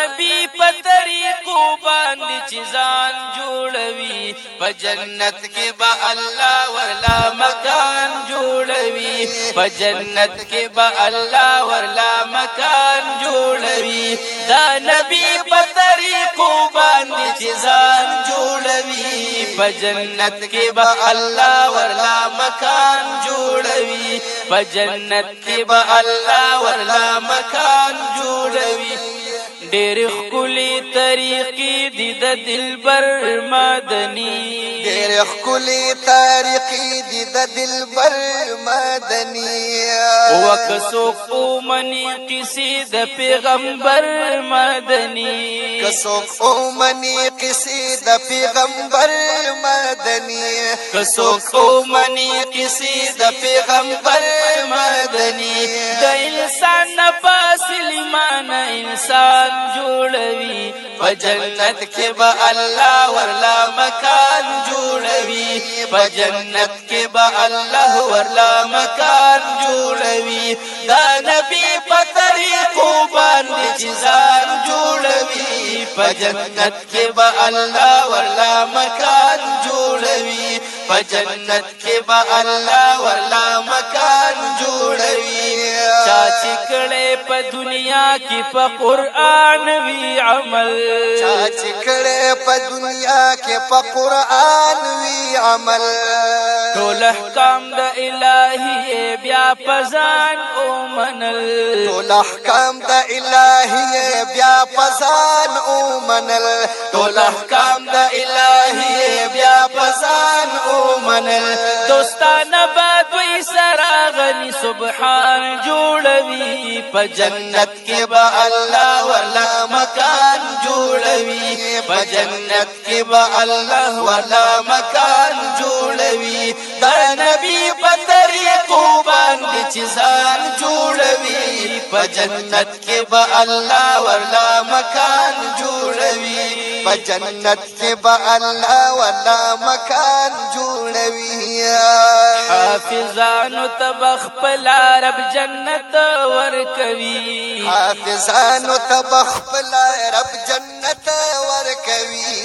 نبی په طریقو باندې چې ځان جوړوي په جنت کې به الله ورلا مکان جوړوي په جنت کې به الله ورلا مکان جوړوي دا نبی په طریقو باندې چې ځان جوړوي په جنت کې به الله ورلا مکان جوړوي په جنت کې به الله ورلا مکان جوړوي ډېر ښکلي طریقې دي د دلبر مدني ډېر ښکلي طریقې دي د دلبر مدني وک څوک ومني قصې د پیغمبر مدني که څوک ومني قصې د پیغمبر مدني که څوک ومني قصې د پیغمبر مدني د انسان نه پاس ایمان انسان جوړوي په جنت کې به الله ورلا مکان جوړوي په جنت کې به الله ورلا مکان جوړوي دا نبی په طریقو باندې چې ځان جوړوي په جنت کې به الله ورلا مکان جوړوي په جنت کې به الله ورلا مکان جوړوي چا چې کړي په دنیا کې په قرآن وی عمل چا چې کړي په دنیا کې په قرآن وی عمل ټول احکام د الهي بیا پزان او منل ټول احکام د الهي بیا پزان او منل ټول احکام د الهي بیا پزان او منل دوستانه بدوي سراغني سبحان جوړوي په جنت کې به الله ورلا مکان جوړوي په جنت کې به الله ورلا مکان جوړوي دا نبی په طریقو باندې چې ځان جوړوي په جنت کې به الله ورلا مکان جوړوي په جنت کې به الله ورلا مکان جوړوي حافظانو تبخ پلا رب جنت ورکوي حافظانو تبخ پلا رب جنت ورکوي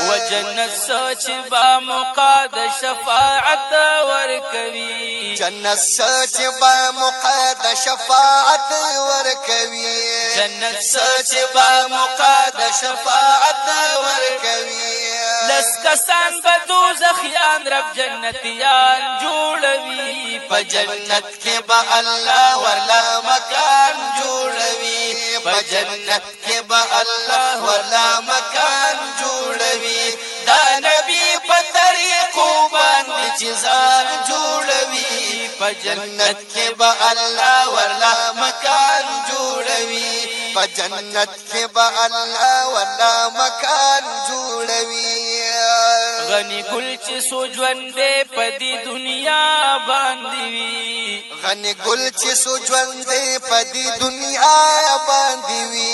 وجنت سوچ با مقاد شفاعت ورکوي جنت سوچ با مقاد شفاعت ورکوي جنت سوچ با مقاد شفاعت ورکوي لس کسان بدوزخیان رب جنتیان جوړوي په جنت کې به الله ورلا مکان جوړوي په جنت کې به الله ورلا مکان جوړوي دا نبی په طریقو باندې چې ځان جوړوي په جنت کې به الله ورلا مکان جوړوي په جنت کې به الله ورلا مکان جوړوي غنی ګل چې سوجوندې په دې دنیا باندې وي غنی ګل چې سوجوندې په دې دنیا باندې وي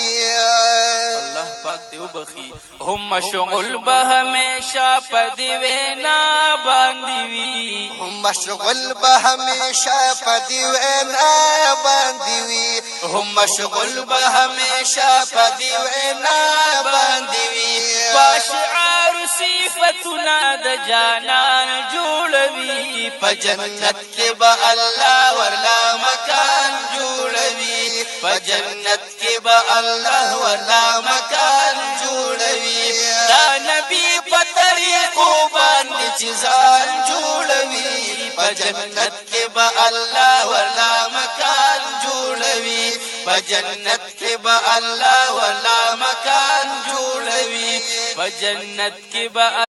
الله پاک دې وبخي هم مشغول به همیشه په دې وینا باندې وي هم مشغول به همیشه په دې وینا باندې وي هم مشغول به همیشه په دې وینا باندې وي پاشعار صفتنا د جانان جوړوي په جنت کې به الله ورلا مکان جوړوي په جنت کې به الله ورلا مکان جوړوي دا نبی په طریقو باندې چې ځان جوړوي په جنت کې به الله ورلا مکان جوړوي په جنت کې به الله ورلا مکان جوړوي په جنت کې به